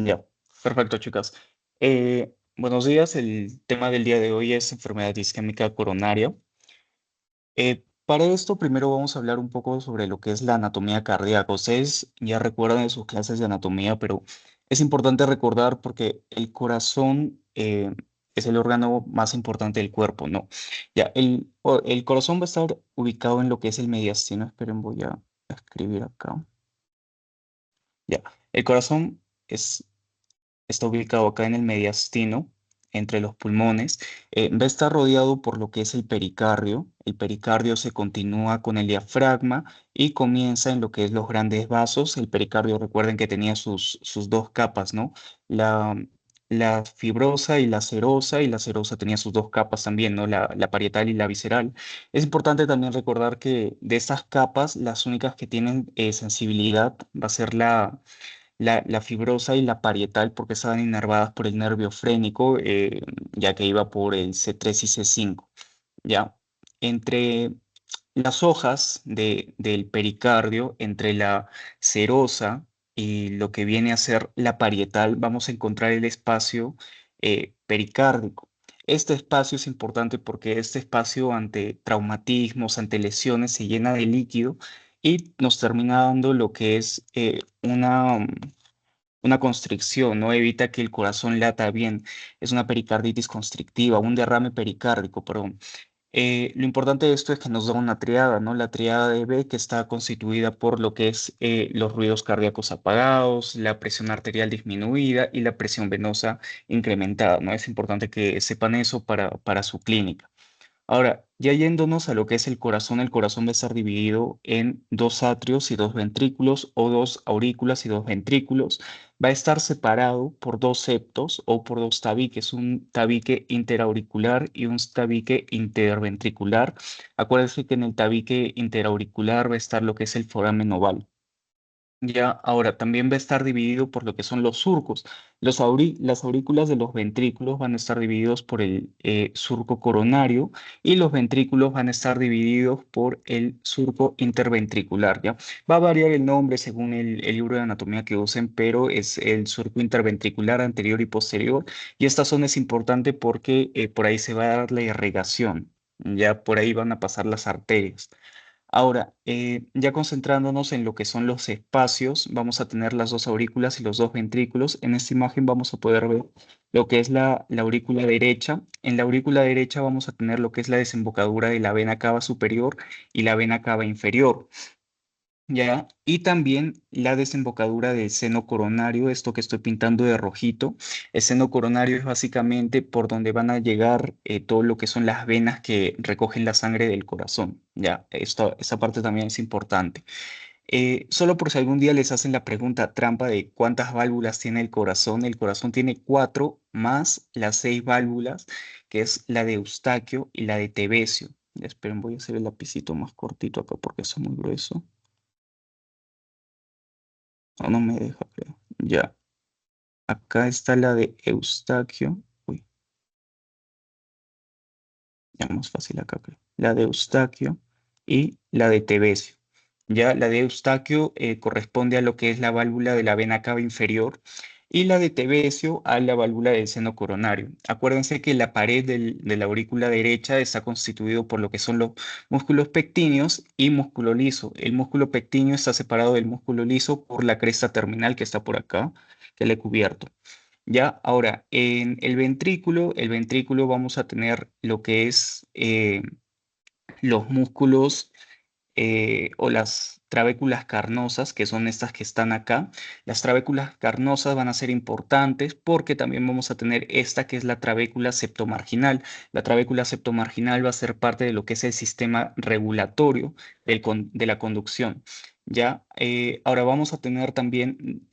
Ya, perfecto, chicas. Buenos días. El tema del día de hoy es enfermedad isquémica coronaria. Para esto, primero vamos a hablar un poco sobre lo que es la anatomía cardíaca. Ustedes ya recuerdan de sus clases de anatomía, pero es importante recordar porque el corazón es el órgano más importante del cuerpo, ¿no? Ya, el corazón va a estar ubicado en lo que es el mediastino. Esperen, voy a escribir acá. Ya, el corazón es está ubicado acá en el mediastino, entre los pulmones. Va a estar rodeado por lo que es el pericardio. El pericardio se continúa con el diafragma y comienza en lo que es los grandes vasos. El pericardio, recuerden que tenía sus dos capas, ¿no? La, la fibrosa y la serosa tenía sus dos capas también, ¿no? La parietal y la visceral. Es importante también recordar que de estas capas, las únicas que tienen sensibilidad va a ser la fibrosa y la parietal porque estaban inervadas por el nervio frénico, ya que iba por el C3 y C5. ¿Ya? Entre las hojas del pericardio, entre la serosa y lo que viene a ser la parietal, vamos a encontrar el espacio pericárdico. Este espacio es importante porque este espacio ante traumatismos, ante lesiones, se llena de líquido y nos termina dando lo que es una constricción, no evita que el corazón lata bien. Es una pericarditis constrictiva, un derrame pericárdico, perdón. Lo importante de esto es que nos da una triada, ¿no? La triada de B que está constituida por lo que es los ruidos cardíacos apagados, la presión arterial disminuida y la presión venosa incrementada, ¿no? Es importante que sepan eso para su clínica. Ahora, ya yéndonos a lo que es el corazón va a estar dividido en dos atrios y dos ventrículos o dos aurículas y dos ventrículos. Va a estar separado por dos septos o por dos tabiques, un tabique interauricular y un tabique interventricular. Acuérdense que en el tabique interauricular va a estar lo que es el foramen oval. Ya, ahora también va a estar dividido por lo que son los surcos. Las aurículas de los ventrículos van a estar divididos por el surco coronario y los ventrículos van a estar divididos por el surco interventricular, ¿ya? Va a variar el nombre según el libro de anatomía que usen, pero es el surco interventricular anterior y posterior. Y esta zona es importante porque por ahí se va a dar la irrigación, ya por ahí van a pasar las arterias. Ahora, ya concentrándonos en lo que son los espacios, vamos a tener las dos aurículas y los dos ventrículos. En esta imagen vamos a poder ver lo que es la aurícula derecha. En la aurícula derecha vamos a tener lo que es la desembocadura de la vena cava superior y la vena cava inferior. ¿Ya? Y también la desembocadura del seno coronario, esto que estoy pintando de rojito. El seno coronario es básicamente por donde van a llegar todo lo que son las venas que recogen la sangre del corazón. ¿Ya? Esta parte también es importante. Solo por si algún día les hacen la pregunta trampa de cuántas válvulas tiene el corazón tiene cuatro más las seis válvulas, que es la de Eustaquio y la de Tevesio. Ya, esperen, voy a hacer el lapicito más cortito acá porque es muy grueso. No, no me deja, creo. Ya, acá está la de Eustaquio. Uy, ya más fácil acá, creo. La de Eustaquio y la de Tevesio. Ya, la de Eustaquio corresponde a lo que es la válvula de la vena cava inferior y la de Tevesio a la válvula del seno coronario. Acuérdense que la pared de la aurícula derecha está constituido por lo que son los músculos pectíneos y músculo liso. El músculo pectíneo está separado del músculo liso por la cresta terminal que está por acá, que le he cubierto. Ya, ahora, en el ventrículo vamos a tener lo que es los músculos o las trabéculas carnosas, que son estas que están acá. Las trabéculas carnosas van a ser importantes porque también vamos a tener esta que es la trabécula septomarginal. La trabécula septomarginal va a ser parte de lo que es el sistema regulatorio de la conducción. Ya, ahora vamos a tener también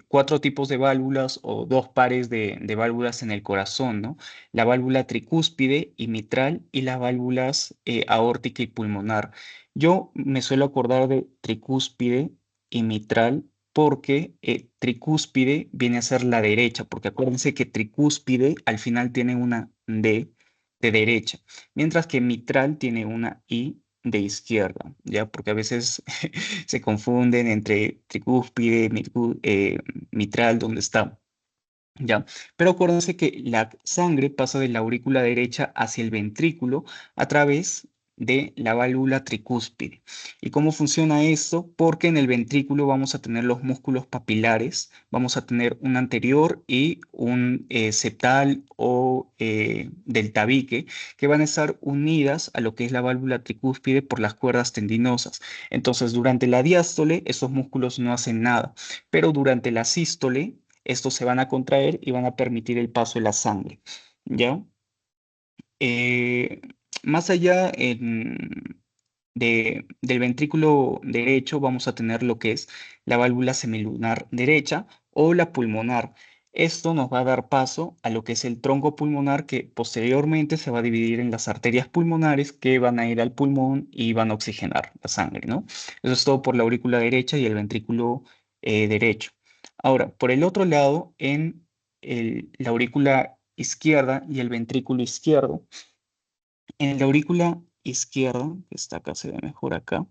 cuatro tipos de válvulas o dos pares de válvulas en el corazón, ¿no? La válvula tricúspide y mitral y las válvulas aórtica y pulmonar. Yo me suelo acordar de tricúspide y mitral porque tricúspide viene a ser la derecha, porque acuérdense que tricúspide al final tiene una D de derecha, mientras que mitral tiene una I de izquierda, ¿ya? Porque a veces se confunden entre tricúspide, mitral, ¿dónde está? ¿Ya? Pero acuérdense que la sangre pasa de la aurícula derecha hacia el ventrículo a través de la válvula tricúspide. ¿Y cómo funciona esto? Porque en el ventrículo vamos a tener los músculos papilares, vamos a tener un anterior y un septal o del tabique que van a estar unidas a lo que es la válvula tricúspide por las cuerdas tendinosas. Entonces, durante la diástole, esos músculos no hacen nada, pero durante la sístole, estos se van a contraer y van a permitir el paso de la sangre, ¿ya? Eh, Más allá del ventrículo derecho vamos a tener lo que es la válvula semilunar derecha o la pulmonar. Esto nos va a dar paso a lo que es el tronco pulmonar que posteriormente se va a dividir en las arterias pulmonares que van a ir al pulmón y van a oxigenar la sangre, ¿no? Eso es todo por la aurícula derecha y el ventrículo derecho. Ahora, por el otro lado, en la aurícula izquierda y el ventrículo izquierdo, en la aurícula izquierda, que está acá, se ve mejor acá,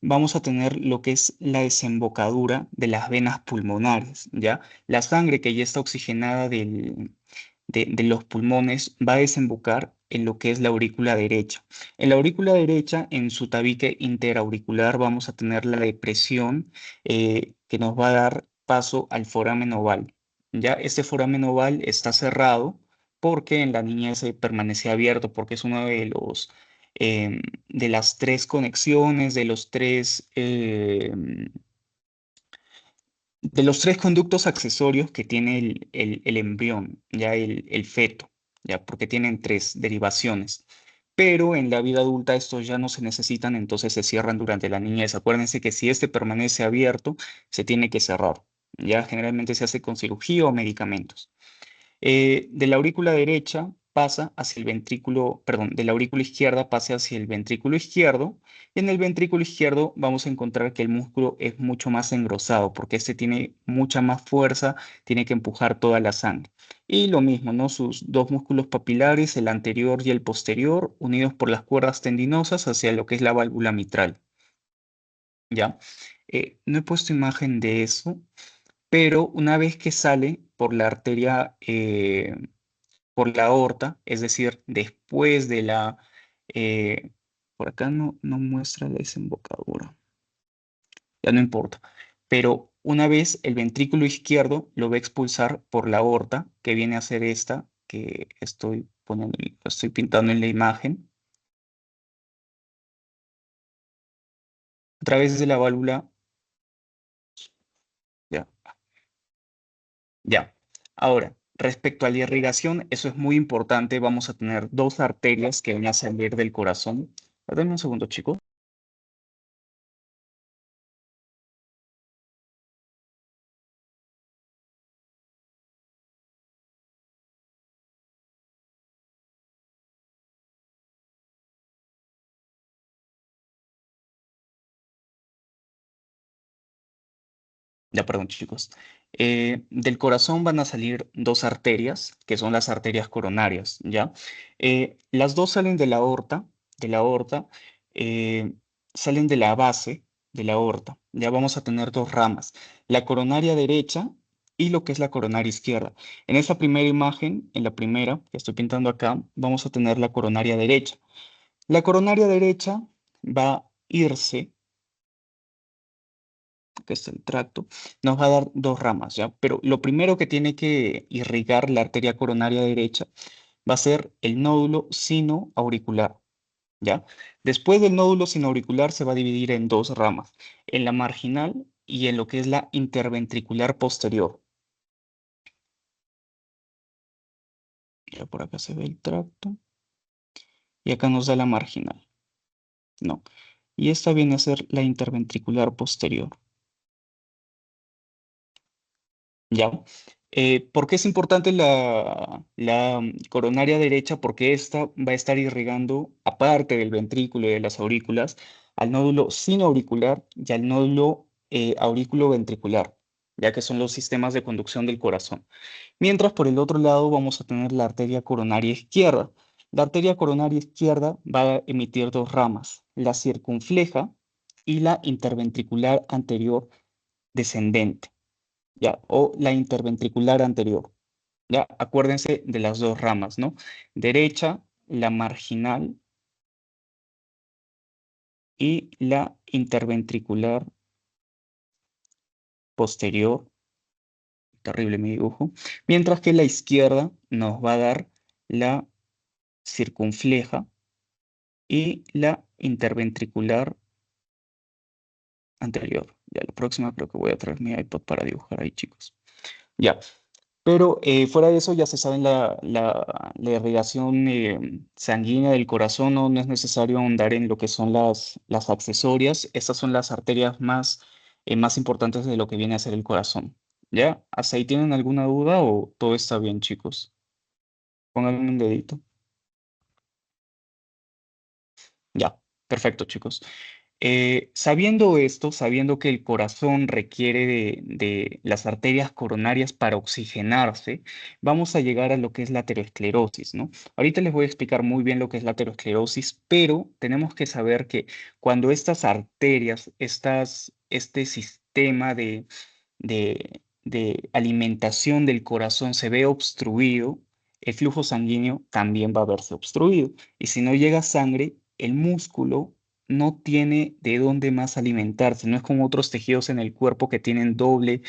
vamos a tener lo que es la desembocadura de las venas pulmonares, ¿ya? La sangre que ya está oxigenada de los pulmones va a desembocar en lo que es la aurícula derecha. En la aurícula derecha, en su tabique interauricular, vamos a tener la depresión que nos va a dar paso al foramen oval. Ya este foramen oval está cerrado porque en la niñez se permanece abierto, porque es uno de las tres conexiones, de los tres conductos accesorios que tiene el embrión, ya el feto, ya porque tienen tres derivaciones. Pero en la vida adulta estos ya no se necesitan, entonces se cierran durante la niñez. Acuérdense que si este permanece abierto, se tiene que cerrar. Ya generalmente se hace con cirugía o medicamentos. De la aurícula derecha pasa hacia el ventrículo, perdón, de la aurícula izquierda pasa hacia el ventrículo izquierdo. Y en el ventrículo izquierdo vamos a encontrar que el músculo es mucho más engrosado porque este tiene mucha más fuerza, tiene que empujar toda la sangre. Y lo mismo, ¿no? Sus dos músculos papilares, el anterior y el posterior, unidos por las cuerdas tendinosas hacia lo que es la válvula mitral. ¿Ya? No he puesto imagen de eso, pero una vez que sale por la arteria, por la aorta, es decir, después de eh, por acá no muestra la desembocadura, ya no importa, pero una vez el ventrículo izquierdo lo va a expulsar por la aorta, que viene a ser esta, que estoy poniendo, estoy pintando en la imagen, a través de la válvula, ya, ya. Ahora, respecto a la irrigación, eso es muy importante, vamos a tener dos arterias que van a salir del corazón. Dame un segundo, chicos. Ya, perdón, chicos. Del corazón van a salir dos arterias, que son las arterias coronarias, ¿ya? Las dos salen de la aorta, eh, salen de la base de la aorta. Ya vamos a tener dos ramas, la coronaria derecha y lo que es la coronaria izquierda. En esta primera imagen, en la primera que estoy pintando acá, vamos a tener la coronaria derecha. La coronaria derecha va a irse, que es el tracto, nos va a dar dos ramas, ¿ya? Pero lo primero que tiene que irrigar la arteria coronaria derecha va a ser el nódulo sinoauricular, ¿ya? Después del nódulo sinoauricular se va a dividir en dos ramas, en la marginal y en lo que es la interventricular posterior. Ya por acá se ve el tracto y acá nos da la marginal, ¿no? Y esta viene a ser la interventricular posterior. ¿Ya? ¿Por qué es importante la coronaria derecha? Porque esta va a estar irrigando, aparte del ventrículo y de las aurículas, al nódulo sinoauricular y al nódulo aurículo-ventricular, ya que son los sistemas de conducción del corazón. Mientras por el otro lado vamos a tener la arteria coronaria izquierda. La arteria coronaria izquierda va a emitir dos ramas, la circunfleja y la interventricular anterior descendente. ¿ya? O la interventricular anterior, ¿ya? Acuérdense de las dos ramas, ¿no? Derecha, la marginal y la interventricular posterior. Terrible mi dibujo. Mientras que la izquierda nos va a dar la circunfleja y la interventricular anterior. Ya la próxima creo que voy a traer mi iPad para dibujar ahí, chicos. Ya, pero fuera de eso ya se sabe la irrigación sanguínea del corazón, no es necesario ahondar en lo que son las accesorias. Estas son las arterias más importantes de lo que viene a ser el corazón. ¿Ya? ¿Hasta ahí tienen alguna duda o todo está bien, chicos? Pónganme un dedito. Ya, perfecto, chicos. Sabiendo esto, sabiendo que el corazón requiere de las arterias coronarias para oxigenarse, vamos a llegar a lo que es la aterosclerosis, ¿no? Ahorita les voy a explicar muy bien lo que es la aterosclerosis, pero tenemos que saber que cuando estas arterias, este sistema de alimentación del corazón se ve obstruido, el flujo sanguíneo también va a verse obstruido. Y si no llega sangre, el músculo no tiene de dónde más alimentarse. No es como otros tejidos en el cuerpo que tienen doble,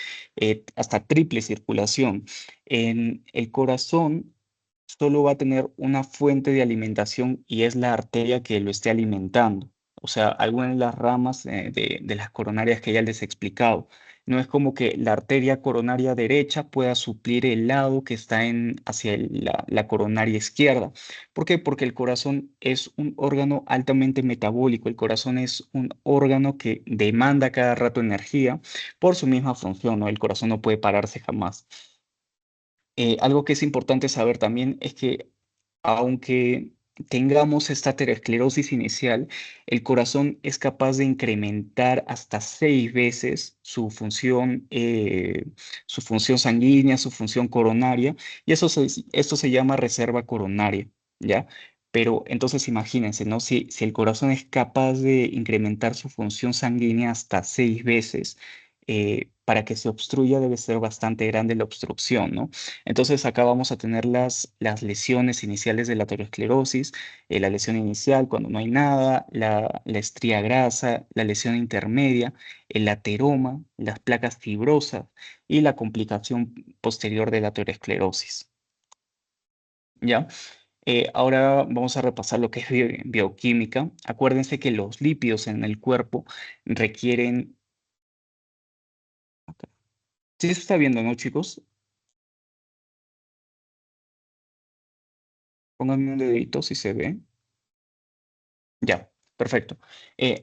hasta triple circulación. En el corazón solo va a tener una fuente de alimentación y es la arteria que lo esté alimentando. O sea, algunas de las ramas de las coronarias que ya les he explicado. No es como que la arteria coronaria derecha pueda suplir el lado que está hacia la coronaria izquierda. ¿Por qué? Porque el corazón es un órgano altamente metabólico. El corazón es un órgano que demanda cada rato energía por su misma función, ¿no? El corazón no puede pararse jamás. Algo que es importante saber también es que aunque tengamos esta aterosclerosis inicial, el corazón es capaz de incrementar hasta 6 veces su función sanguínea, su función coronaria, y esto se llama reserva coronaria, ¿ya? Pero entonces imagínense, ¿no? Si el corazón es capaz de incrementar su función sanguínea hasta 6 veces, para que se obstruya debe ser bastante grande la obstrucción, ¿no? Entonces acá vamos a tener las lesiones iniciales de la aterosclerosis, la lesión inicial cuando no hay nada, la estría grasa, la lesión intermedia, el ateroma, las placas fibrosas y la complicación posterior de la aterosclerosis. ¿Ya? Ahora vamos a repasar lo que es bioquímica. Acuérdense que los lípidos en el cuerpo requieren... Sí, se está viendo, ¿no, chicos? Pónganme un dedito si se ve. Ya, perfecto.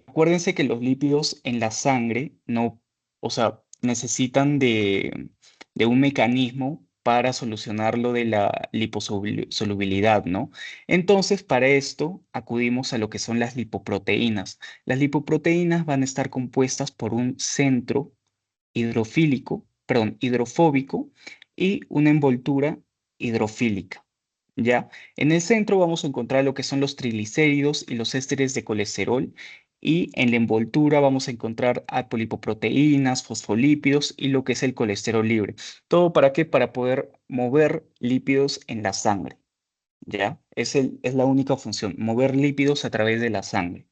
Acuérdense que los lípidos en la sangre no, o sea, necesitan de un mecanismo para solucionar lo de la liposolubilidad, ¿no? Entonces, para esto acudimos a lo que son las lipoproteínas. Las lipoproteínas van a estar compuestas por un centro hidrofóbico y una envoltura hidrofílica. ¿Ya? En el centro vamos a encontrar lo que son los triglicéridos y los ésteres de colesterol y en la envoltura vamos a encontrar apolipoproteínas, fosfolípidos y lo que es el colesterol libre. ¿Todo para qué? Para poder mover lípidos en la sangre. ¿Ya? Es la única función, mover lípidos a través de la sangre.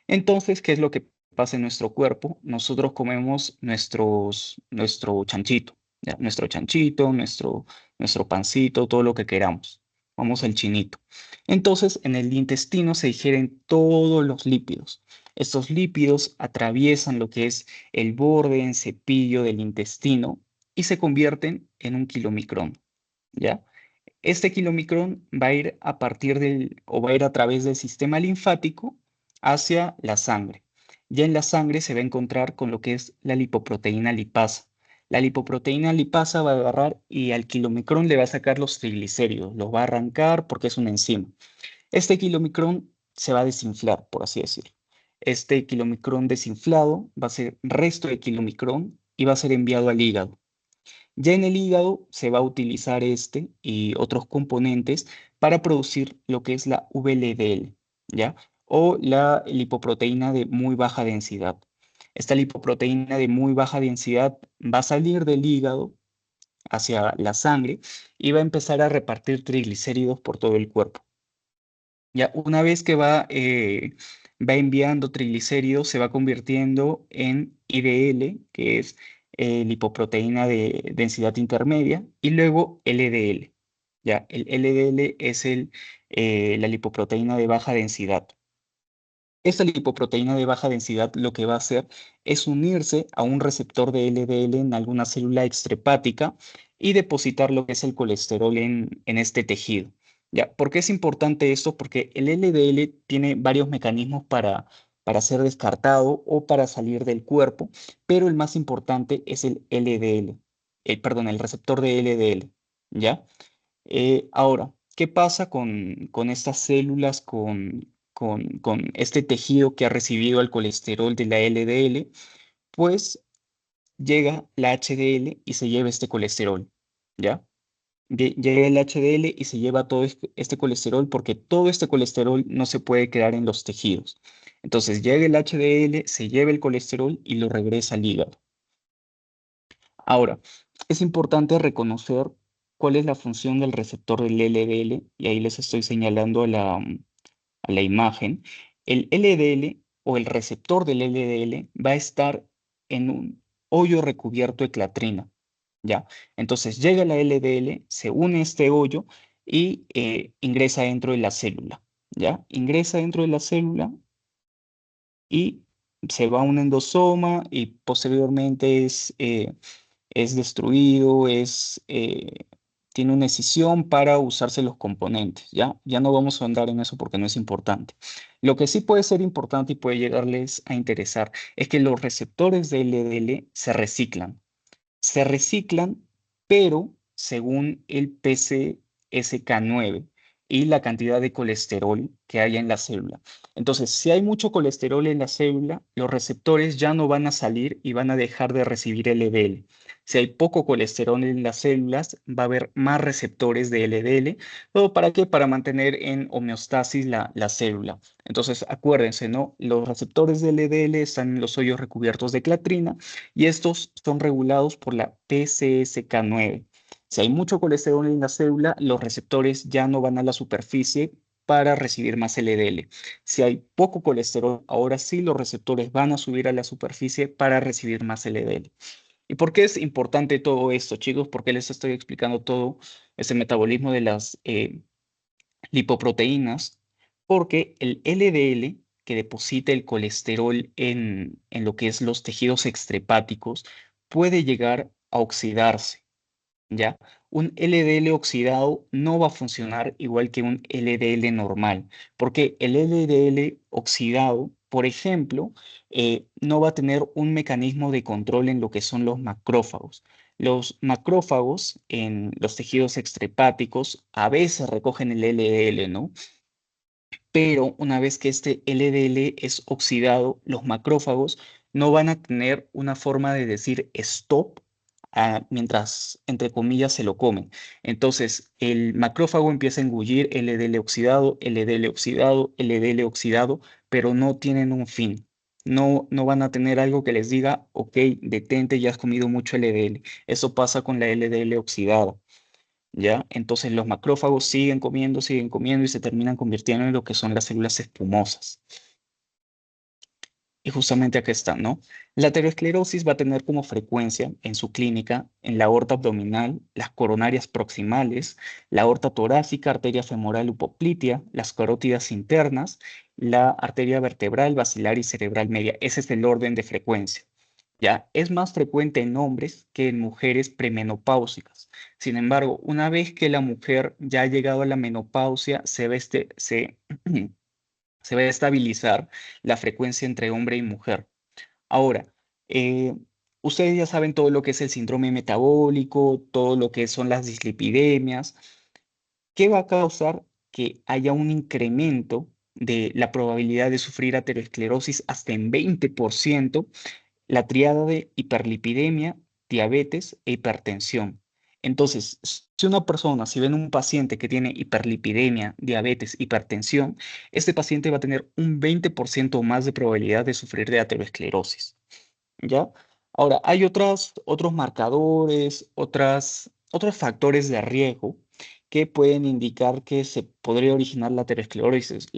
Entonces, ¿qué es lo que pasa en nuestro cuerpo? Nosotros comemos nuestro chanchito, ¿ya? Nuestro chanchito, nuestro pancito, todo lo que queramos. Vamos al chinito. Entonces, en el intestino se digieren todos los lípidos. Estos lípidos atraviesan lo que es el borde en cepillo del intestino y se convierten en un kilomicrón, ¿ya? Este kilomicrón va a ir a partir o va a ir a través del sistema linfático hacia la sangre. Ya en la sangre se va a encontrar con lo que es la lipoproteína lipasa. La lipoproteína lipasa va a agarrar y al kilomicrón le va a sacar los triglicéridos, los va a arrancar porque es una enzima. Este kilomicrón se va a desinflar, por así decirlo. Este kilomicrón desinflado va a ser resto de kilomicrón y va a ser enviado al hígado. Ya en el hígado se va a utilizar este y otros componentes para producir lo que es la VLDL, ¿ya? O la lipoproteína de muy baja densidad. Esta lipoproteína de muy baja densidad va a salir del hígado hacia la sangre y va a empezar a repartir triglicéridos por todo el cuerpo. Ya una vez que va enviando triglicéridos, se va convirtiendo en IDL, que es lipoproteína de densidad intermedia, y luego LDL. Ya, el LDL es la lipoproteína de baja densidad. Esta lipoproteína de baja densidad lo que va a hacer es unirse a un receptor de LDL en alguna célula extrahepática y depositar lo que es el colesterol en este tejido. ¿Ya? ¿Por qué es importante esto? Porque el LDL tiene varios mecanismos para ser descartado o para salir del cuerpo, pero el más importante es el LDL, perdón, el receptor de LDL. ¿Ya? Ahora, ¿qué pasa con estas células, con este tejido que ha recibido el colesterol de la LDL? Pues llega la HDL y se lleva este colesterol, ¿ya? Llega el HDL y se lleva todo este colesterol porque todo este colesterol no se puede quedar en los tejidos. Entonces llega el HDL, se lleva el colesterol y lo regresa al hígado. Ahora, es importante reconocer cuál es la función del receptor del LDL y ahí les estoy señalando a la imagen. El LDL o el receptor del LDL va a estar en un hoyo recubierto de clatrina, ¿ya? Entonces llega la LDL, se une a este hoyo y ingresa dentro de la célula, ¿ya? Ingresa dentro de la célula y se va a un endosoma y posteriormente es destruido, tiene una escisión para usarse los componentes, ¿ya? Ya no vamos a andar en eso porque no es importante. Lo que sí puede ser importante y puede llegarles a interesar es que los receptores de LDL se reciclan, pero según el PCSK9 y la cantidad de colesterol que haya en la célula. Entonces, si hay mucho colesterol en la célula, los receptores ya no van a salir y van a dejar de recibir LDL. Si hay poco colesterol en las células, va a haber más receptores de LDL. ¿Todo para qué? Para mantener en homeostasis la célula. Entonces, acuérdense, ¿no? Los receptores de LDL están en los hoyos recubiertos de clatrina y estos son regulados por la PCSK9. Si hay mucho colesterol en la célula, los receptores ya no van a la superficie para recibir más LDL. Si hay poco colesterol, ahora sí los receptores van a subir a la superficie para recibir más LDL. ¿Y por qué es importante todo esto, chicos? ¿Por qué les estoy explicando todo ese metabolismo de las lipoproteínas? Porque el LDL que deposita el colesterol en lo que es los tejidos extrahepáticos puede llegar a oxidarse, ¿ya? Un LDL oxidado no va a funcionar igual que un LDL normal, porque el LDL oxidado, por ejemplo, no va a tener un mecanismo de control en lo que son los macrófagos. Los macrófagos en los tejidos extrahepáticos a veces recogen el LDL, ¿no? Pero una vez que este LDL es oxidado, los macrófagos no van a tener una forma de decir stop mientras, entre comillas, se lo comen. Entonces, el macrófago empieza a engullir LDL oxidado, LDL oxidado, LDL oxidado, pero no tienen un fin. No van a tener algo que les diga, ok, detente, ya has comido mucho LDL. Eso pasa con la LDL oxidada. ¿Ya? Entonces los macrófagos siguen comiendo y se terminan convirtiendo en lo que son las células espumosas. Y justamente acá está, ¿no? La aterosclerosis va a tener como frecuencia en su clínica en la aorta abdominal, las coronarias proximales, la aorta torácica, arteria femoral hipoplitea, las carótidas internas, la arteria vertebral, basilar y cerebral media. Ese es el orden de frecuencia. Ya es más frecuente en hombres que en mujeres premenopáusicas. Sin embargo, una vez que la mujer ya ha llegado a la menopausia, se va a estabilizar la frecuencia entre hombre y mujer. Ahora, eh, ustedes ya saben todo lo que es el síndrome metabólico, todo lo que son las dislipidemias. ¿Qué va a causar que haya un incremento de la probabilidad de sufrir aterosclerosis hasta en 20%? La triada de hiperlipidemia, diabetes e hipertensión. Entonces, si una persona, si ven un paciente que tiene hiperlipidemia, diabetes, hipertensión, este paciente va a tener un 20% más de probabilidad de sufrir de aterosclerosis. ¿Ya? Ahora, hay otros marcadores, otros factores de riesgo que pueden indicar que se podría originar la aterosclerosis,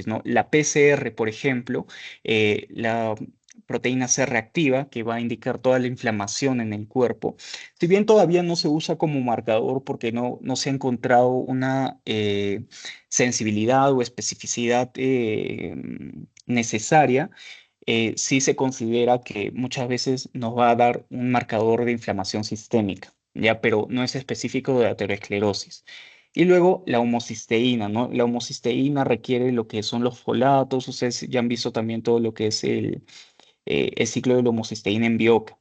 ¿no? La PCR, por ejemplo, la proteína C reactiva, que va a indicar toda la inflamación en el cuerpo. Si bien todavía no se usa como marcador porque no se ha encontrado una sensibilidad o especificidad necesaria, sí se considera que muchas veces nos va a dar un marcador de inflamación sistémica, ¿ya? Pero no es específico de aterosclerosis. Y luego la homocisteína, ¿no? La homocisteína requiere lo que son los folatos, ustedes ya han visto también todo lo que es el ciclo de la homocisteína en Bioca.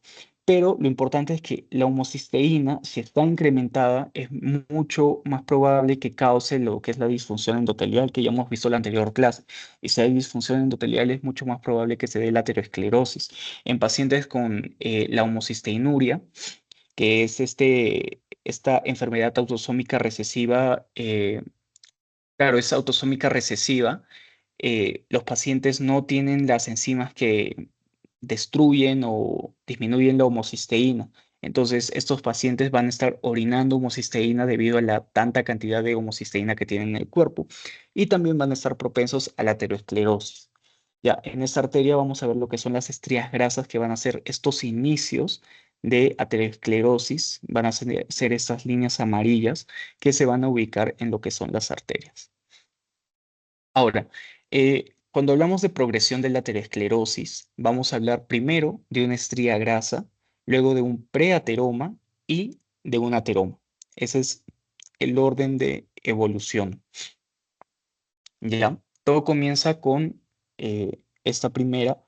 Pero lo importante es que la homocisteína, si está incrementada, es mucho más probable que cause lo que es la disfunción endotelial, que ya hemos visto en la anterior clase. Y si hay disfunción endotelial, es mucho más probable que se dé la aterosclerosis. En pacientes con la homocisteinuria, que es esta enfermedad autosómica recesiva, claro, es autosómica recesiva. Los pacientes no tienen las enzimas que destruyen o disminuyen la homocisteína. Entonces, estos pacientes van a estar orinando homocisteína debido a la tanta cantidad de homocisteína que tienen en el cuerpo y también van a estar propensos a la aterosclerosis. Ya, en esta arteria vamos a ver lo que son las estrías grasas que van a ser estos inicios de aterosclerosis, van a ser estas líneas amarillas que se van a ubicar en lo que son las arterias. Ahora, cuando hablamos de progresión de la aterosclerosis, vamos a hablar primero de una estría grasa, luego de un preateroma y de un ateroma. Ese es el orden de evolución. ¿Ya? Todo comienza con esta primera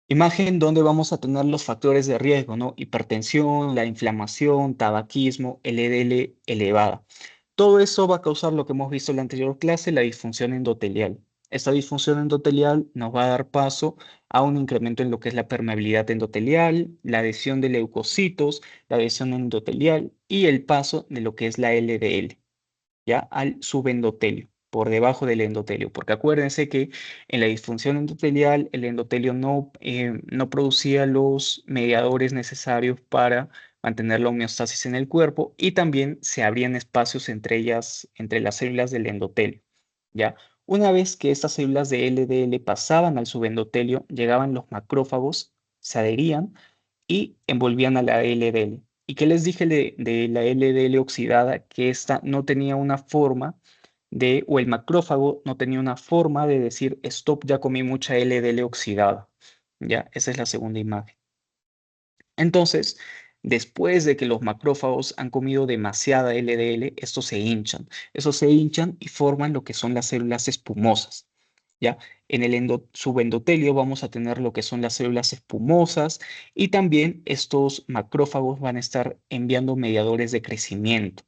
imagen donde vamos a tener los factores de riesgo, ¿no? Hipertensión, la inflamación, tabaquismo, LDL elevada. Todo eso va a causar lo que hemos visto en la anterior clase, la disfunción endotelial. Esta disfunción endotelial nos va a dar paso a un incremento en lo que es la permeabilidad endotelial, la adhesión de leucocitos, la adhesión endotelial y el paso de lo que es la LDL, ya al subendotelio, por debajo del endotelio, porque acuérdense que en la disfunción endotelial el endotelio no producía los mediadores necesarios para mantener la homeostasis en el cuerpo y también se abrían espacios entre ellas, entre las células del endotelio, ¿ya? Una vez que estas células de LDL pasaban al subendotelio, llegaban los macrófagos, se adherían y envolvían a la LDL. ¿Y qué les dije de la LDL oxidada? Que esta no tenía una forma o el macrófago no tenía una forma de decir, stop, ya comí mucha LDL oxidada. Ya, esa es la segunda imagen. Entonces, después de que los macrófagos han comido demasiada LDL, estos se hinchan y forman lo que son las células espumosas. ¿Ya? En el subendotelio vamos a tener lo que son las células espumosas y también estos macrófagos van a estar enviando mediadores de crecimiento,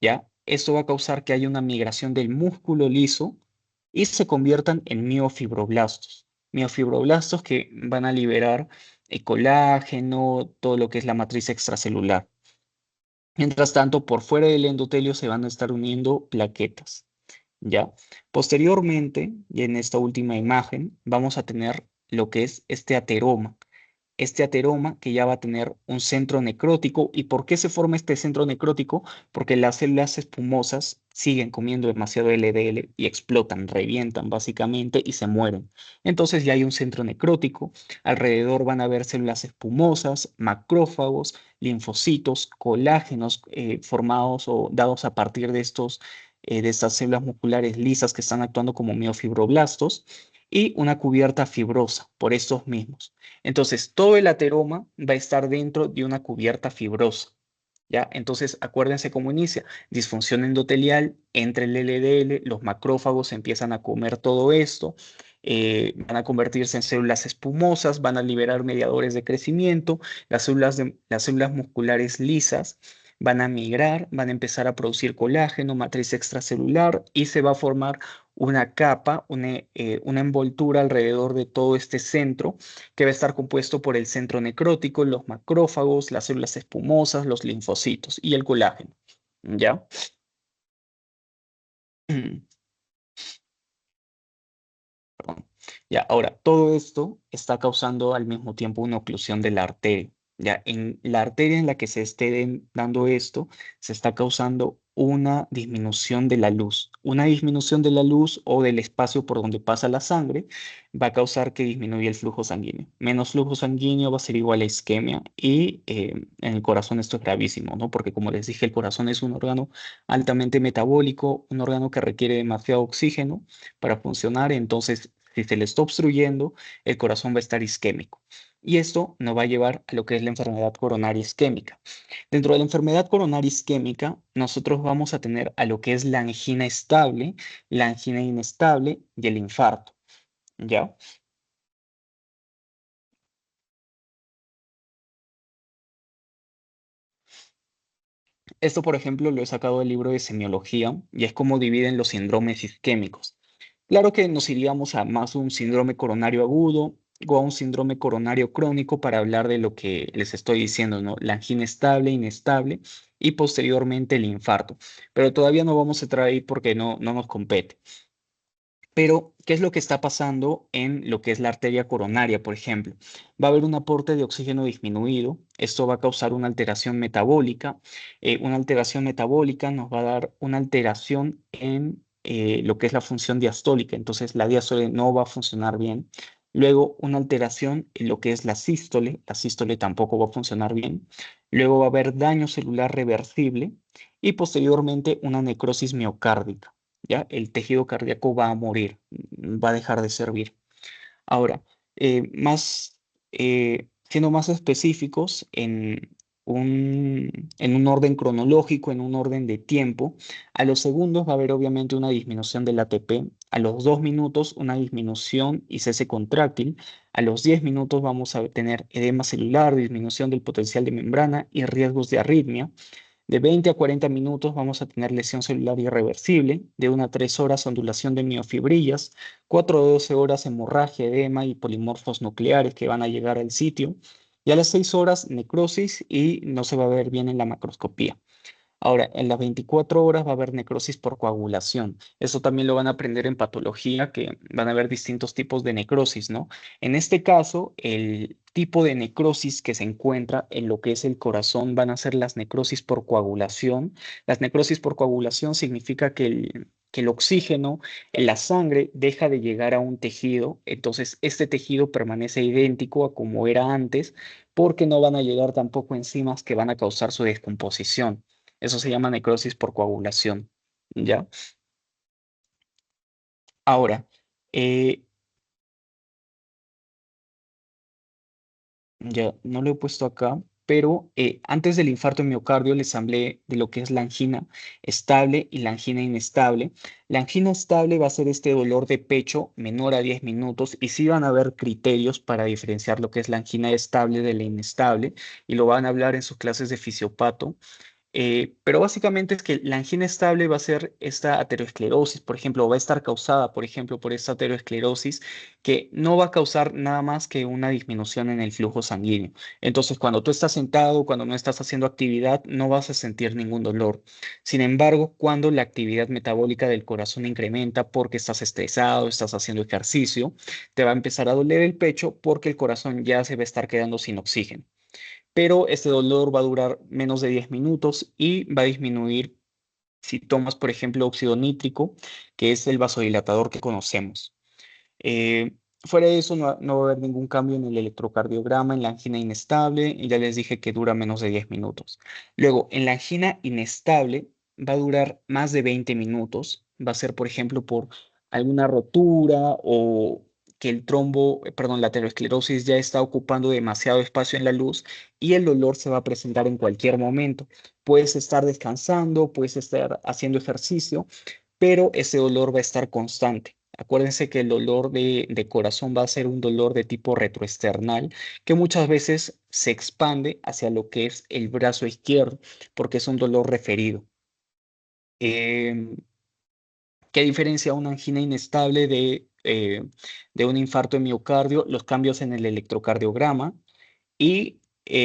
¿ya? Esto va a causar que haya una migración del músculo liso y se conviertan en miofibroblastos. Miofibroblastos que van a liberar el colágeno, todo lo que es la matriz extracelular. Mientras tanto, por fuera del endotelio se van a estar uniendo plaquetas. ¿Ya? Posteriormente, y en esta última imagen, vamos a tener lo que es este ateroma que ya va a tener un centro necrótico. ¿Y por qué se forma este centro necrótico? Porque las células espumosas siguen comiendo demasiado LDL y explotan, revientan básicamente y se mueren. Entonces ya hay un centro necrótico, alrededor van a haber células espumosas, macrófagos, linfocitos, colágenos formados o dados a partir de estas células musculares lisas que están actuando como miofibroblastos y una cubierta fibrosa por estos mismos. Entonces, todo el ateroma va a estar dentro de una cubierta fibrosa, ¿ya? Entonces, acuérdense cómo inicia. Disfunción endotelial entre el LDL, los macrófagos empiezan a comer todo esto, van a convertirse en células espumosas, van a liberar mediadores de crecimiento, las células musculares lisas van a migrar, van a empezar a producir colágeno, matriz extracelular y se va a formar una capa, una envoltura alrededor de todo este centro que va a estar compuesto por el centro necrótico, los macrófagos, las células espumosas, los linfocitos y el colágeno. ¿Ya? Perdón. Ya, ahora, todo esto está causando al mismo tiempo una oclusión de la arteria. Ya, en la arteria en la que se esté dando esto, se está causando una disminución de la luz. Una disminución de la luz o del espacio por donde pasa la sangre va a causar que disminuya el flujo sanguíneo. Menos flujo sanguíneo va a ser igual a isquemia y en el corazón esto es gravísimo, ¿no? Porque como les dije, el corazón es un órgano altamente metabólico, un órgano que requiere demasiado oxígeno para funcionar, entonces si se le está obstruyendo, el corazón va a estar isquémico. Y esto nos va a llevar a lo que es la enfermedad coronaria isquémica. Dentro de la enfermedad coronaria isquémica, nosotros vamos a tener a lo que es la angina estable, la angina inestable y el infarto. ¿Ya? Esto, por ejemplo, lo he sacado del libro de semiología y es como dividen los síndromes isquémicos. Claro que nos iríamos a más un síndrome coronario agudo o a un síndrome coronario crónico para hablar de lo que les estoy diciendo, ¿no? La angina estable, inestable y posteriormente el infarto. Pero todavía no vamos a entrar ahí porque no nos compete. Pero, ¿qué es lo que está pasando en lo que es la arteria coronaria, por ejemplo? Va a haber un aporte de oxígeno disminuido. Esto va a causar una alteración metabólica. Una alteración metabólica nos va a dar una alteración en lo que es la función diastólica. Entonces, la diástole no va a funcionar bien. Luego, una alteración en lo que es la sístole. La sístole tampoco va a funcionar bien. Luego va a haber daño celular reversible y posteriormente una necrosis miocárdica. ¿Ya? El tejido cardíaco va a morir, va a dejar de servir. Ahora, siendo más específicos en un orden cronológico, en un orden de tiempo, a los segundos va a haber obviamente una disminución del ATP, a los 2 minutos una disminución y cese contráctil, a los 10 minutos vamos a tener edema celular, disminución del potencial de membrana y riesgos de arritmia. De 20 a 40 minutos vamos a tener lesión celular irreversible, de 1 a 3 horas ondulación de miofibrillas, 4 a 12 horas hemorragia, edema y polimorfos nucleares que van a llegar al sitio, y a las 6 horas necrosis y no se va a ver bien en la macroscopía. Ahora, en las 24 horas va a haber necrosis por coagulación. Eso también lo van a aprender en patología, que van a haber distintos tipos de necrosis, ¿no? En este caso, el tipo de necrosis que se encuentra en lo que es el corazón van a ser las necrosis por coagulación. Las necrosis por coagulación significa que el oxígeno en la sangre deja de llegar a un tejido, entonces este tejido permanece idéntico a como era antes, porque no van a llegar tampoco enzimas que van a causar su descomposición. Eso se llama necrosis por coagulación, ¿ya? Ahora, eh, ya no lo he puesto acá, pero antes del infarto de miocardio les hablé de lo que es la angina estable y la angina inestable. La angina estable va a ser este dolor de pecho menor a 10 minutos y sí van a haber criterios para diferenciar lo que es la angina estable de la inestable y lo van a hablar en sus clases de fisiopato. Pero básicamente es que la angina estable va a ser esta aterosclerosis, por ejemplo, o va a estar causada, por ejemplo, por esta aterosclerosis que no va a causar nada más que una disminución en el flujo sanguíneo. Entonces, cuando tú estás sentado, cuando no estás haciendo actividad, no vas a sentir ningún dolor. Sin embargo, cuando la actividad metabólica del corazón incrementa porque estás estresado, estás haciendo ejercicio, te va a empezar a doler el pecho porque el corazón ya se va a estar quedando sin oxígeno, pero este dolor va a durar menos de 10 minutos y va a disminuir si tomas, por ejemplo, óxido nítrico, que es el vasodilatador que conocemos. Eh, Fuera de eso, no va a haber ningún cambio en el electrocardiograma, en la angina inestable, y ya les dije que dura menos de 10 minutos. Luego, en la angina inestable va a durar más de 20 minutos. Va a ser, por ejemplo, por alguna rotura o que el trombo, perdón, la aterosclerosis ya está ocupando demasiado espacio en la luz y el dolor se va a presentar en cualquier momento. Puedes estar descansando, puedes estar haciendo ejercicio, pero ese dolor va a estar constante. Acuérdense que el dolor de corazón va a ser un dolor de tipo retroesternal que muchas veces se expande hacia lo que es el brazo izquierdo porque es un dolor referido. Em, ¿Qué diferencia una angina inestable de un infarto de miocardio? Los cambios en el electrocardiograma y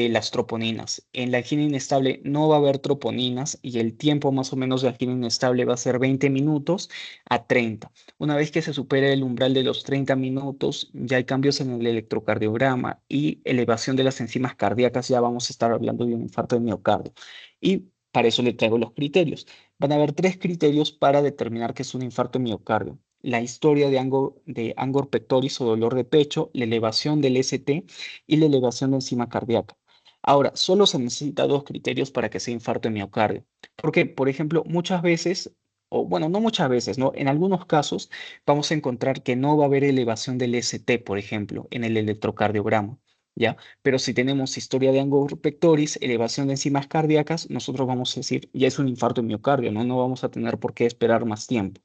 las troponinas. En la angina inestable no va a haber troponinas y el tiempo más o menos de angina inestable va a ser 20 minutos a 30. Una vez que se supera el umbral de los 30 minutos, ya hay cambios en el electrocardiograma y elevación de las enzimas cardíacas, ya vamos a estar hablando de un infarto de miocardio. Y para eso le traigo los criterios. Van a haber tres criterios para determinar que es un infarto de miocardio: la historia de angor pectoris o dolor de pecho, la elevación del ST y la elevación de enzima cardíaca. Ahora, solo se necesita dos criterios para que sea infarto de miocardio. Porque, por ejemplo, muchas veces, o bueno, no muchas veces, ¿no? En algunos casos vamos a encontrar que no va a haber elevación del ST, por ejemplo, en el electrocardiograma, ¿ya? Pero si tenemos historia de angor pectoris, elevación de enzimas cardíacas, nosotros vamos a decir, ya es un infarto de miocardio, ¿no? No vamos a tener por qué esperar más tiempo.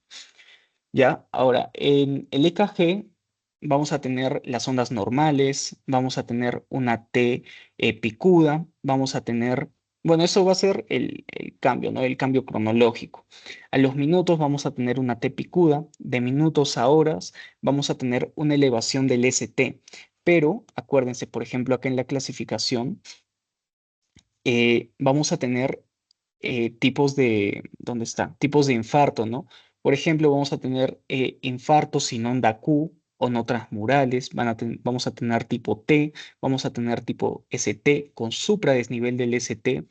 ¿Ya? Ahora, en el EKG vamos a tener las ondas normales, vamos a tener una T picuda, vamos a tener, bueno, eso va a ser el cambio, ¿no? El cambio cronológico. A los minutos vamos a tener una T picuda, de minutos a horas vamos a tener una elevación del ST, pero acuérdense, por ejemplo, acá en la clasificación vamos a tener tipos de, ¿dónde está? Tipos de infarto, ¿no? Por ejemplo, vamos a tener infartos sin onda Q o no transmurales, vamos a tener tipo T, vamos a tener tipo ST con supradesnivel del ST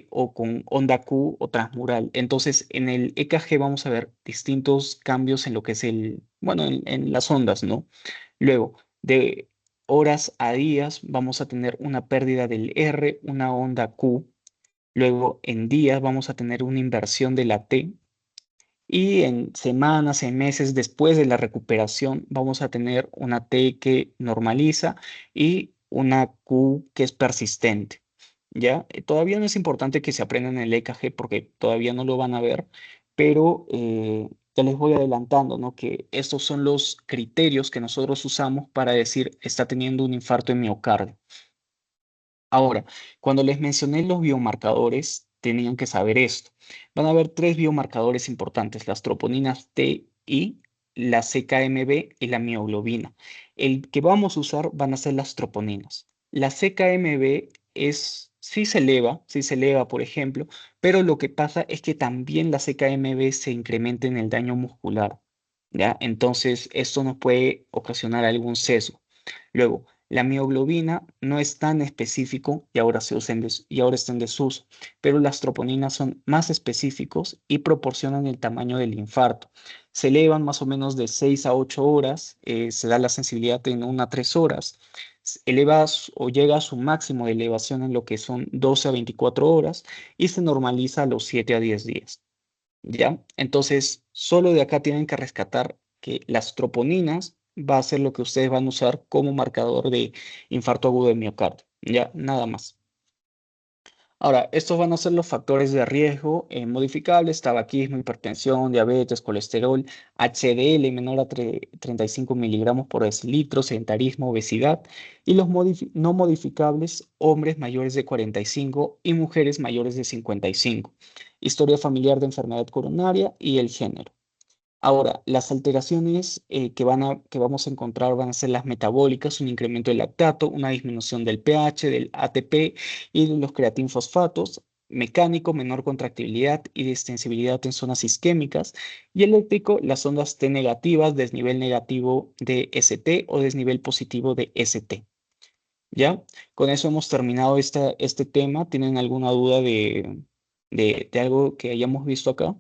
o con onda Q o transmural. Entonces, en el EKG vamos a ver distintos cambios en lo que es bueno, en las ondas, ¿no? Luego, de horas a días, vamos a tener una pérdida del R, una onda Q. Luego, en días vamos a tener una inversión de la T y en semanas, en meses después de la recuperación, vamos a tener una T que normaliza y una Q que es persistente. ¿Ya? Todavía no es importante que se aprendan el EKG porque todavía no lo van a ver, pero ya les voy adelantando, ¿no? Que estos son los criterios que nosotros usamos para decir está teniendo un infarto de miocardio. Ahora, cuando les mencioné los biomarcadores, tenían que saber esto. Van a haber tres biomarcadores importantes: las troponinas T, I, la CKMB y la mioglobina. El que vamos a usar van a ser las troponinas. La CKMB sí se eleva, por ejemplo, pero lo que pasa es que también la CKMB se incrementa en el daño muscular, ¿ya? Entonces, esto nos puede ocasionar algún sesgo. Luego, la mioglobina no es tan específico y ahora, y ahora está en desuso, pero las troponinas son más específicos y proporcionan el tamaño del infarto. Se elevan más o menos de 6 a 8 horas, se da la sensibilidad en 1 a 3 horas, eleva o llega a su máximo de elevación en lo que son 12 a 24 horas y se normaliza a los 7 a 10 días. ¿Ya? Entonces, solo de acá tienen que rescatar que las troponinas va a ser lo que ustedes van a usar como marcador de infarto agudo de miocardio. Ya, nada más. Ahora, estos van a ser los factores de riesgo modificables: tabaquismo, hipertensión, diabetes, colesterol, HDL menor a 35 miligramos por decilitro, sedentarismo, obesidad, y los no modificables: hombres mayores de 45 y mujeres mayores de 55, historia familiar de enfermedad coronaria y el género. Ahora, las alteraciones que vamos a encontrar van a ser las metabólicas: un incremento del lactato, una disminución del pH, del ATP y de los creatinfosfatos; mecánico, menor contractibilidad y distensibilidad en zonas isquémicas; y eléctrico, las ondas T negativas, desnivel negativo de ST o desnivel positivo de ST. ¿Ya? Con eso hemos terminado este tema. ¿Tienen alguna duda de algo que hayamos visto acá?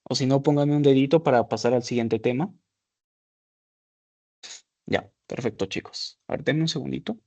O si no, póngame un dedito para pasar al siguiente tema. Ya, perfecto, chicos. A ver, denme un segundito.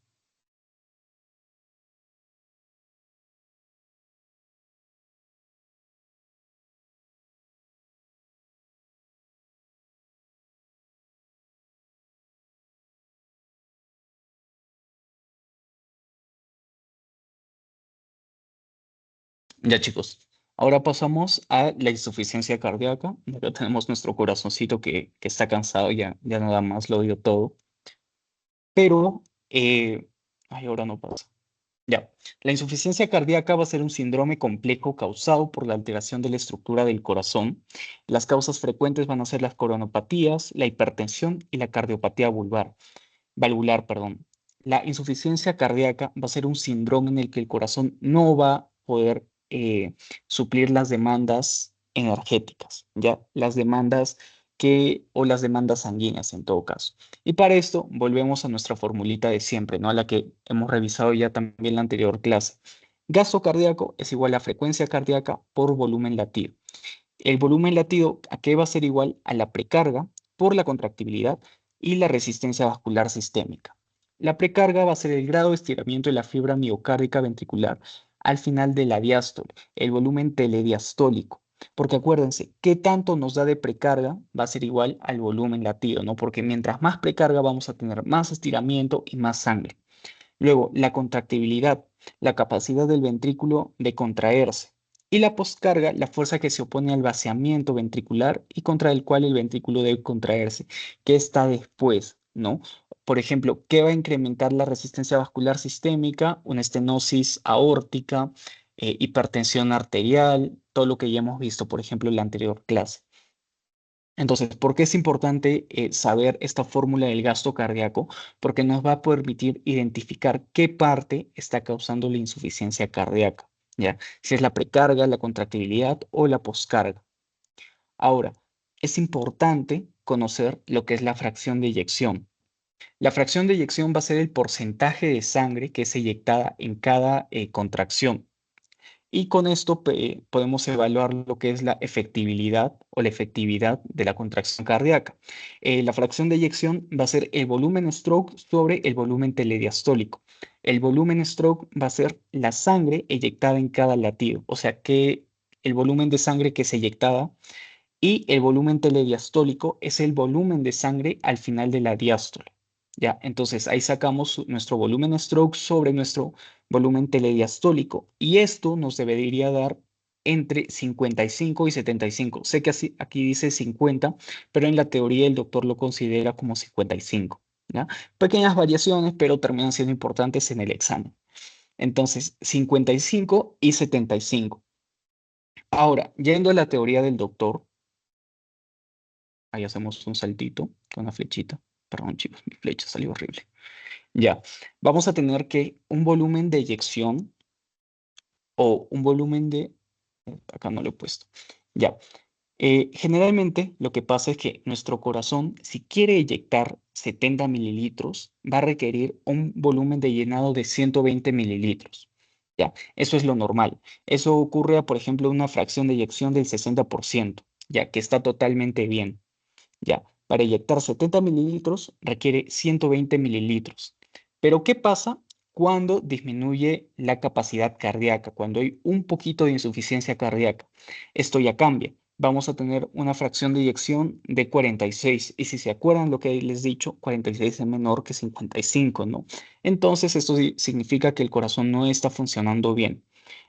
Ya, chicos. Ahora pasamos a la insuficiencia cardíaca. Acá tenemos nuestro corazoncito que está cansado, ya nada más lo dio todo. Pero, ay, ahora no pasa. Ya, la insuficiencia cardíaca va a ser un síndrome complejo causado por la alteración de la estructura del corazón. Las causas frecuentes van a ser las coronopatías, la hipertensión y la cardiopatía valvular, perdón. la insuficiencia cardíaca va a ser un síndrome en el que el corazón no va a poder suplir las demandas energéticas, ¿ya? Las demandas o las demandas sanguíneas en todo caso. Y para esto volvemos a nuestra formulita de siempre, ¿no? A la que hemos revisado ya también en la anterior clase. Gasto cardíaco es igual a frecuencia cardíaca por volumen latido. El volumen latido, ¿a qué va a ser igual? A la precarga por la contractibilidad y la resistencia vascular sistémica. La precarga va a ser el grado de estiramiento de la fibra miocárdica ventricular al final de la diástole, el volumen telediastólico. Porque acuérdense, ¿qué tanto nos da de precarga? Va a ser igual al volumen latido, ¿no? Porque mientras más precarga vamos a tener más estiramiento y más sangre. Luego, la contractibilidad, la capacidad del ventrículo de contraerse. Y la poscarga, la fuerza que se opone al vaciamiento ventricular y contra el cual el ventrículo debe contraerse, que está después, ¿no? Por ejemplo, ¿qué va a incrementar la resistencia vascular sistémica? Una estenosis aórtica, hipertensión arterial, todo lo que ya hemos visto, por ejemplo, en la anterior clase. Entonces, ¿por qué es importante saber esta fórmula del gasto cardíaco? Porque nos va a permitir identificar qué parte está causando la insuficiencia cardíaca, ¿ya? Si es la precarga, la contractibilidad o la poscarga. Ahora, es importante conocer lo que es la fracción de eyección. La fracción de eyección va a ser el porcentaje de sangre que es eyectada en cada contracción. Y con esto podemos evaluar lo que es la efectividad o la efectividad de la contracción cardíaca. La fracción de eyección va a ser el volumen stroke sobre el volumen telediastólico. El volumen stroke va a ser la sangre eyectada en cada latido, o sea que el volumen de sangre que es eyectada y el volumen telediastólico es el volumen de sangre al final de la diástole. ¿Ya? Entonces ahí sacamos nuestro volumen stroke sobre nuestro volumen telediastólico y esto nos debería dar entre 55 y 75. Sé que así, aquí dice 50, pero en la teoría el doctor lo considera como 55. ¿Ya? Pequeñas variaciones, pero terminan siendo importantes en el examen. Entonces, 55 y 75. Ahora, yendo a la teoría del doctor, ahí hacemos un saltito con una flechita. Perdón, chicos, mi flecha salió horrible. Ya, vamos a tener que un volumen de eyección o un volumen de... Acá no lo he puesto. Ya, generalmente lo que pasa es que nuestro corazón, si quiere eyectar 70 mililitros, va a requerir un volumen de llenado de 120 mililitros. Ya, eso es lo normal. Eso ocurre, por ejemplo, una fracción de eyección del 60%, ya que está totalmente bien. Ya, para inyectar 70 mililitros requiere 120 mililitros. Pero ¿qué pasa cuando disminuye la capacidad cardíaca? Cuando hay un poquito de insuficiencia cardíaca. Esto ya cambia. Vamos a tener una fracción de eyección de 46. Y si se acuerdan lo que les he dicho, 46 es menor que 55, ¿no? Entonces esto significa que el corazón no está funcionando bien.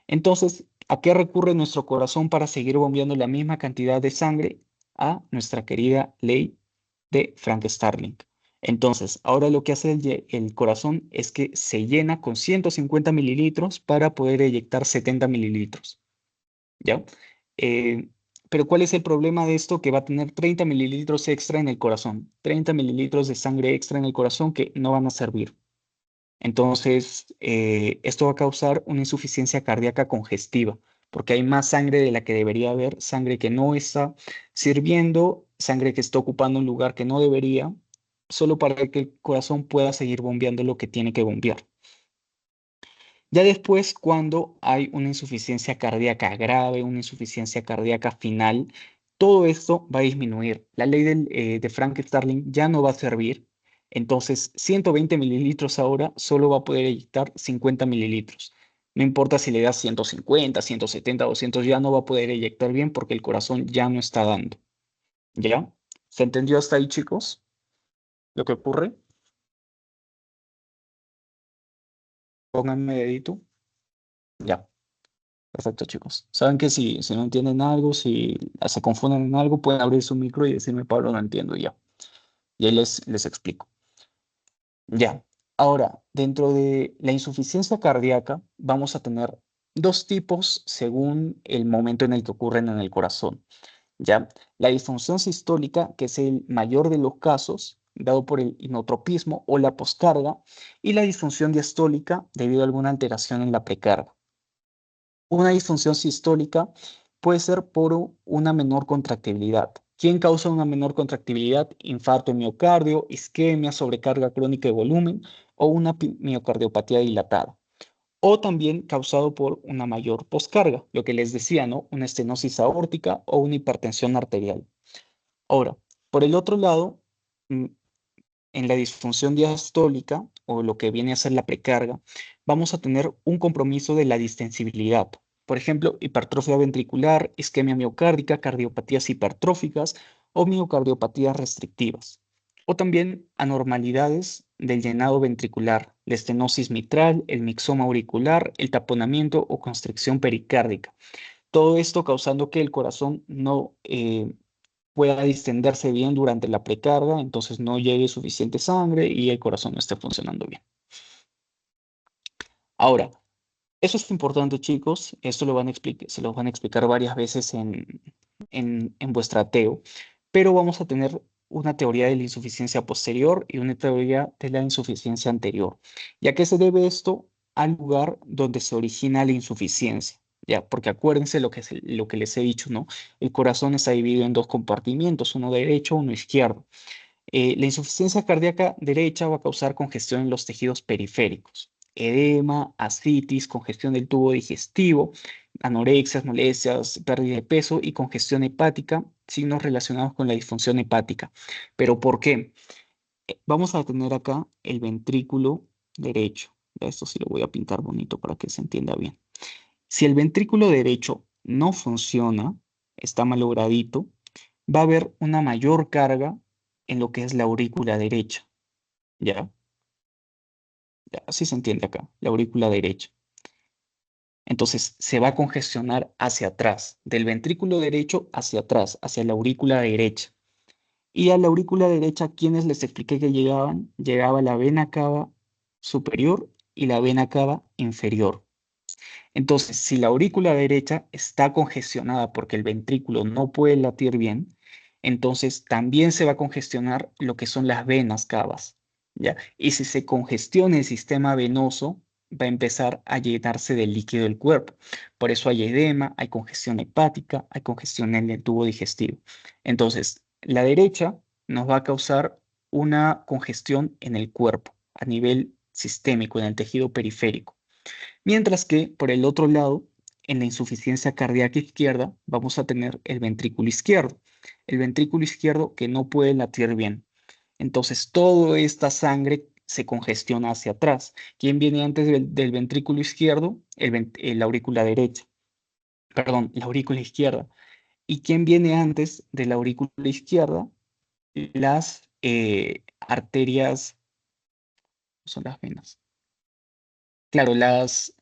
Entonces, ¿a qué recurre nuestro corazón para seguir bombeando la misma cantidad de sangre? A nuestra querida ley de Frank Starling. Entonces, ahora lo que hace el corazón es que se llena con 150 mililitros para poder eyectar 70 mililitros. ¿Ya? Eh, pero ¿cuál es el problema de esto? Que va a tener 30 mililitros extra en el corazón, 30 mililitros de sangre extra en el corazón que no van a servir. Entonces, esto va a causar una insuficiencia cardíaca congestiva, porque hay más sangre de la que debería haber, sangre que no está sirviendo, sangre que está ocupando un lugar que no debería, solo para que el corazón pueda seguir bombeando lo que tiene que bombear. Ya después, cuando hay una insuficiencia cardíaca grave, una insuficiencia cardíaca final, todo esto va a disminuir. La ley de Frank Starling ya no va a servir. Entonces, 120 mililitros ahora solo va a poder eyectar 50 mililitros. No importa si le das 150, 170, 200, ya no va a poder eyectar bien porque el corazón ya no está dando. ¿Ya? ¿Se entendió hasta ahí, chicos? Lo que ocurre. Pónganme dedito. Ya. Perfecto, chicos. Saben que si no entienden algo, si se confunden en algo, pueden abrir su micro y decirme, Pablo, no entiendo y ya. Y ahí les explico. Ya. Ahora, dentro de la insuficiencia cardíaca, vamos a tener dos tipos según el momento en el que ocurren en el corazón. ¿Ya? La disfunción sistólica, que es el mayor de los casos, dado por el inotropismo o la poscarga, y la disfunción diastólica debido a alguna alteración en la precarga. Una disfunción sistólica puede ser por una menor contractibilidad. ¿Quién causa una menor contractibilidad? Infarto de miocardio, isquemia, sobrecarga crónica de volumen o una miocardiopatía dilatada. O también causado por una mayor poscarga, lo que les decía, ¿no? Una estenosis aórtica o una hipertensión arterial. Ahora, por el otro lado, mm, en la disfunción diastólica, o lo que viene a ser la precarga, vamos a tener un compromiso de la distensibilidad. Por ejemplo, hipertrofia ventricular, isquemia miocárdica, cardiopatías hipertróficas o miocardiopatías restrictivas. O también anormalidades del llenado ventricular, la estenosis mitral, el mixoma auricular, el taponamiento o constricción pericárdica. Todo esto causando que el corazón no pueda distenderse bien durante la precarga, entonces no llegue suficiente sangre y el corazón no esté funcionando bien. Ahora, eso es importante, chicos. Esto se lo van a explicar varias veces en vuestra TEO, pero vamos a tener una teoría de la insuficiencia posterior y una teoría de la insuficiencia anterior. ¿Y a qué se debe esto? Al lugar donde se origina la insuficiencia. Ya, porque acuérdense lo que les he dicho, ¿no? El corazón está dividido en dos compartimientos, uno derecho, uno izquierdo. La insuficiencia cardíaca derecha va a causar congestión en los tejidos periféricos, edema, ascitis, congestión del tubo digestivo, anorexias, molestias, pérdida de peso y congestión hepática, signos relacionados con la disfunción hepática. ¿Pero por qué? Vamos a tener acá el ventrículo derecho. Ya esto sí lo voy a pintar bonito para que se entienda bien. Si el ventrículo derecho no funciona, está malogradito, va a haber una mayor carga en lo que es la aurícula derecha. ¿Ya? Ya, así se entiende acá, la aurícula derecha. Entonces se va a congestionar hacia atrás, del ventrículo derecho hacia atrás, hacia la aurícula derecha. Y a la aurícula derecha, ¿quiénes les expliqué que llegaban? Llegaba la vena cava superior y la vena cava inferior. Entonces, si la aurícula derecha está congestionada porque el ventrículo no puede latir bien, entonces también se va a congestionar lo que son las venas cavas, ¿ya? Y si se congestiona el sistema venoso, va a empezar a llenarse de líquido el cuerpo. Por eso hay edema, hay congestión hepática, hay congestión en el tubo digestivo. Entonces, la derecha nos va a causar una congestión en el cuerpo a nivel sistémico, en el tejido periférico. Mientras que por el otro lado, en la insuficiencia cardíaca izquierda, vamos a tener el ventrículo izquierdo. El ventrículo izquierdo que no puede latir bien. Entonces, toda esta sangre se congestiona hacia atrás. ¿Quién viene antes del ventrículo izquierdo? La aurícula derecha. Perdón, la aurícula izquierda. ¿Y quién viene antes de la aurícula izquierda? Las arterias, son las venas. Claro, las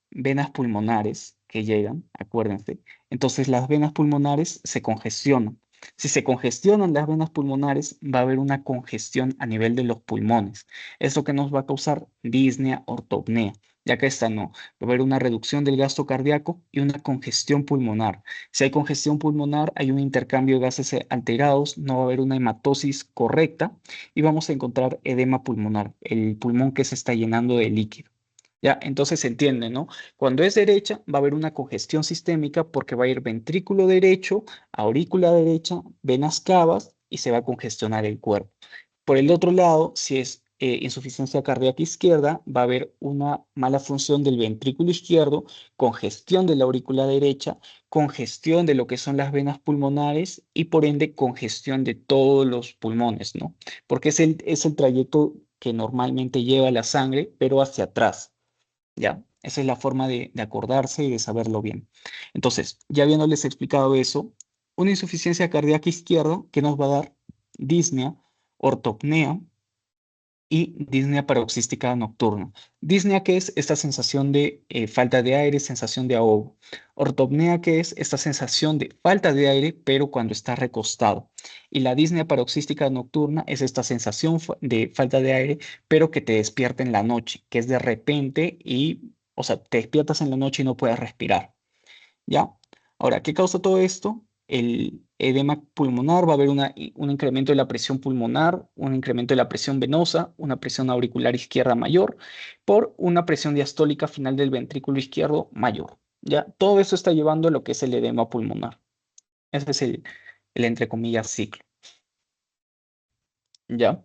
venas pulmonares que llegan, acuérdense. Entonces las venas pulmonares se congestionan. Si se congestionan las venas pulmonares, va a haber una congestión a nivel de los pulmones. Eso que nos va a causar disnea, ortopnea. Ya que esta no, va a haber una reducción del gasto cardíaco y una congestión pulmonar. Si hay congestión pulmonar, hay un intercambio de gases alterados, no va a haber una hematosis correcta y vamos a encontrar edema pulmonar, el pulmón que se está llenando de líquido. ¿Ya? Entonces se entiende, ¿no? Cuando es derecha, va a haber una congestión sistémica porque va a ir ventrículo derecho, aurícula derecha, venas cavas y se va a congestionar el cuerpo. Por el otro lado, si es insuficiencia cardíaca izquierda, va a haber una mala función del ventrículo izquierdo, congestión de la aurícula derecha, congestión de lo que son las venas pulmonares y por ende congestión de todos los pulmones, ¿no? Porque es el trayecto que normalmente lleva la sangre, pero hacia atrás, ¿ya? Esa es la forma de acordarse y de saberlo bien. Entonces, ya habiéndoles explicado eso, una insuficiencia cardíaca izquierda que nos va a dar disnea, ortopnea y disnea paroxística nocturna. Disnea, que es esta sensación de falta de aire, sensación de ahogo. Ortopnea, que es esta sensación de falta de aire, pero cuando está recostado. Y la disnea paroxística nocturna es esta sensación de falta de aire, pero que te despierta en la noche, que es de repente y, o sea, te despiertas en la noche y no puedes respirar. ¿Ya? Ahora, ¿qué causa todo esto? edema pulmonar, va a haber un incremento de la presión pulmonar, un incremento de la presión venosa, una presión auricular izquierda mayor, por una presión diastólica final del ventrículo izquierdo mayor. ¿Ya? Todo eso está llevando a lo que es el edema pulmonar. Ese es el entre comillas, ciclo. ¿Ya?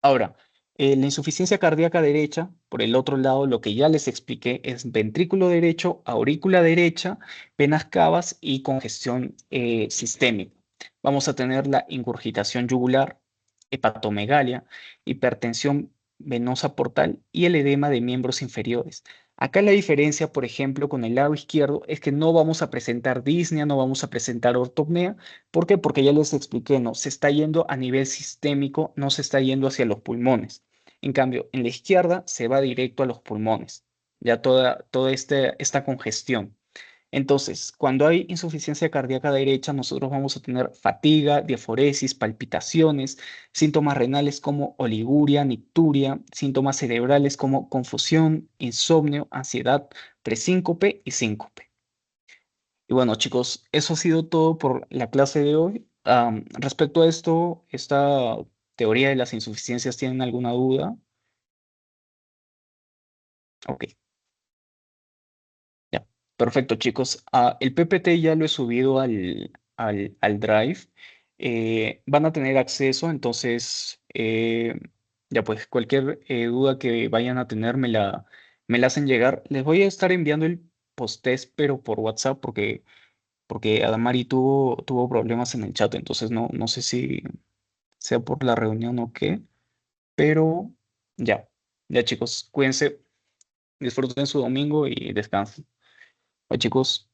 Ahora, la insuficiencia cardíaca derecha, por el otro lado, lo que ya les expliqué es ventrículo derecho, aurícula derecha, venas cavas y congestión sistémica. Vamos a tener la ingurgitación yugular, hepatomegalia, hipertensión venosa portal y el edema de miembros inferiores. Acá la diferencia, por ejemplo, con el lado izquierdo es que no vamos a presentar disnea, no vamos a presentar ortopnea. ¿Por qué? Porque ya les expliqué, no, se está yendo a nivel sistémico, no se está yendo hacia los pulmones. En cambio, en la izquierda se va directo a los pulmones, ya toda esta congestión. Entonces, cuando hay insuficiencia cardíaca derecha, nosotros vamos a tener fatiga, diaforesis, palpitaciones, síntomas renales como oliguria, nicturia, síntomas cerebrales como confusión, insomnio, ansiedad, presíncope y síncope. Y bueno, chicos, eso ha sido todo por la clase de hoy. Respecto a esto, esta teoría de las insuficiencias, ¿tienen alguna duda? Ok, ya. Perfecto, chicos. El PPT ya lo he subido al Drive. Van a tener acceso, entonces, ya pues cualquier duda que vayan a tener me la hacen llegar. Les voy a estar enviando el post-test, pero por WhatsApp, porque Adamari tuvo problemas en el chat, entonces no sé si sea por la reunión o qué, pero ya chicos, cuídense, disfruten su domingo y descansen. Bye chicos.